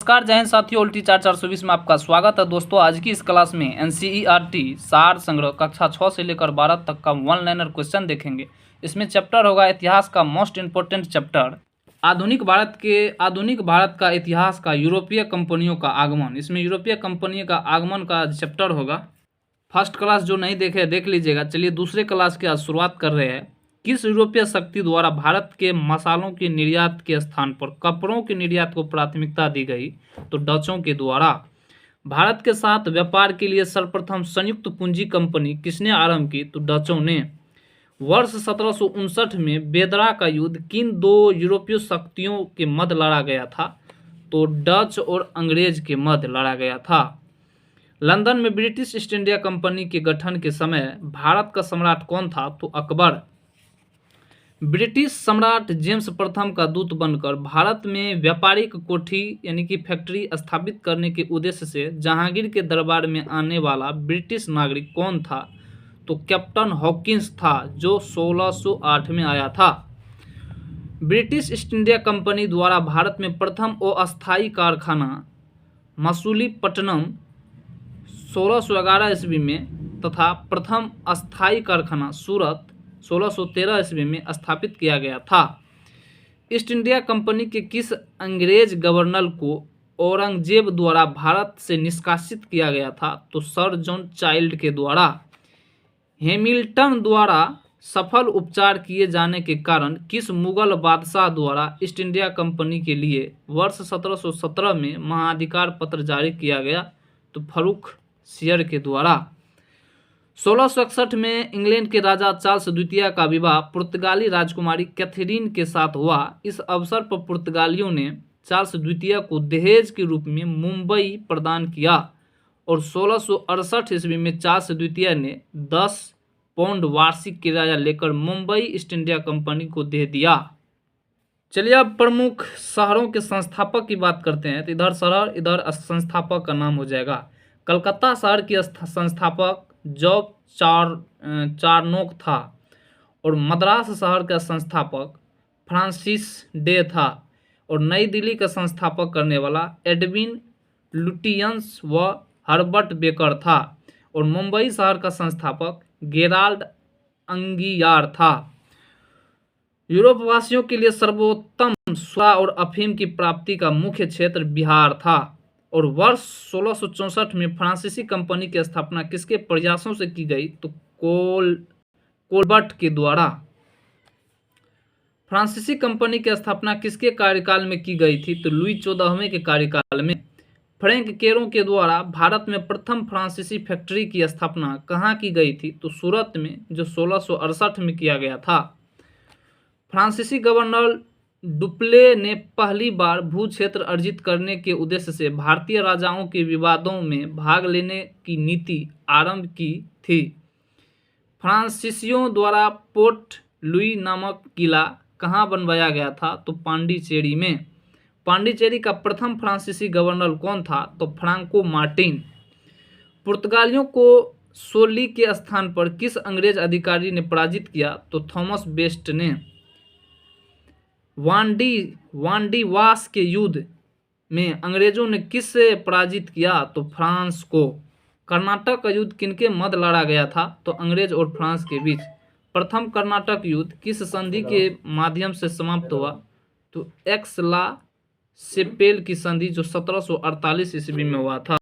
नमस्कार, जय हिंद साथियों। उल्टी 420 में आपका स्वागत है दोस्तों। आज की इस क्लास में एनसीईआरटी सार संग्रह कक्षा 6 से लेकर 12 तक का वन लाइनर क्वेश्चन देखेंगे। इसमें चैप्टर होगा इतिहास का मोस्ट इंपोर्टेंट चैप्टर, आधुनिक भारत का इतिहास का यूरोपीय कंपनियों का आगमन। इसमें यूरोपीय कंपनी का आगमन का चैप्टर होगा। फर्स्ट क्लास जो नहीं देखे देख लीजिएगा। चलिए दूसरे क्लास की आज शुरुआत कर रहे हैं। किस यूरोपीय शक्ति द्वारा भारत के मसालों के निर्यात के स्थान पर कपड़ों के निर्यात को प्राथमिकता दी गई? तो डचों के द्वारा। भारत के साथ व्यापार के लिए सर्वप्रथम संयुक्त पूंजी कंपनी किसने आरंभ की? तो डचों ने। वर्ष 1759 में बेदरा का युद्ध किन दो यूरोपीय शक्तियों के मध्य लड़ा गया था? तो डच और अंग्रेज के मध्य लड़ा गया था। लंदन में ब्रिटिश ईस्ट इंडिया कंपनी के गठन के समय भारत का सम्राट कौन था? तो अकबर। ब्रिटिश सम्राट जेम्स प्रथम का दूत बनकर भारत में व्यापारिक कोठी यानी कि फैक्ट्री स्थापित करने के उद्देश्य से जहांगीर के दरबार में आने वाला ब्रिटिश नागरिक कौन था? तो कैप्टन हॉकिंस था, जो 1608 में आया था। ब्रिटिश ईस्ट इंडिया कंपनी द्वारा भारत में प्रथम अस्थायी कारखाना मसूलीपट्टनम 1611 ईस्वी में तथा प्रथम अस्थायी कारखाना सूरत 1613 ईस्वी में स्थापित किया गया था। ईस्ट इंडिया कंपनी के किस अंग्रेज गवर्नर को औरंगजेब द्वारा भारत से निष्कासित किया गया था? तो सर जॉन चाइल्ड के द्वारा। हैमिल्टन द्वारा सफल उपचार किए जाने के कारण किस मुगल बादशाह द्वारा ईस्ट इंडिया कंपनी के लिए वर्ष 1717 में महाधिकार पत्र जारी किया गया? तो फर्रुख सियर के द्वारा। 1661 में इंग्लैंड के राजा चार्ल्स द्वितीय का विवाह पुर्तगाली राजकुमारी कैथरीन के साथ हुआ। इस अवसर पर पुर्तगालियों ने चार्ल्स द्वितीय को दहेज के रूप में मुंबई प्रदान किया और 1668 ईस्वी में चार्ल्स द्वितीय ने 10 पाउंड वार्षिक किराया लेकर मुंबई ईस्ट इंडिया कंपनी को दे दिया। चलिए अब प्रमुख शहरों के संस्थापक की बात करते हैं। तो इधर शहर इधर संस्थापक का नाम हो जाएगा। कलकत्ता शहर की संस्थापक जॉब चारनोक था और मद्रास शहर का संस्थापक फ्रांसिस डे था और नई दिल्ली का संस्थापक करने वाला एडविन लुटियंस व हर्बर्ट बेकर था और मुंबई शहर का संस्थापक गेराल्ड अंगियार था। यूरोप वासियों के लिए सर्वोत्तम सोना और अफीम की प्राप्ति का मुख्य क्षेत्र बिहार था और वर्ष 1664 में फ्रांसीसी कंपनी की स्थापना किसके प्रयासों से की गई? तो कोलबर्ट के द्वारा। फ्रांसीसी कंपनी की स्थापना किसके कार्यकाल में की गई थी? तो लुई 14वें के कार्यकाल में। फ्रैंक केरों के द्वारा भारत में प्रथम फ्रांसीसी फैक्ट्री की स्थापना कहाँ की गई थी? तो सूरत में, जो 1668 में किया गया था। फ्रांसीसी गवर्नर डुप्ले ने पहली बार भू क्षेत्र अर्जित करने के उद्देश्य से भारतीय राजाओं के विवादों में भाग लेने की नीति आरंभ की थी। फ्रांसीसियों द्वारा पोर्ट लुई नामक किला कहाँ बनवाया गया था? तो पांडिचेरी में। पांडिचेरी का प्रथम फ्रांसीसी गवर्नर कौन था? तो फ्रांको मार्टिन। पुर्तगालियों को सोली के स्थान पर किस अंग्रेज अधिकारी ने पराजित किया? तो थॉमस बेस्ट ने। वांडीवास के युद्ध में अंग्रेजों ने किससे पराजित किया? तो फ्रांस को। कर्नाटक का युद्ध किनके मध्य लड़ा गया था? तो अंग्रेज और फ्रांस के बीच। प्रथम कर्नाटक युद्ध किस संधि के माध्यम से समाप्त हुआ? तो एक्स ला सेपेल की संधि, जो 1748 ईस्वी में हुआ था।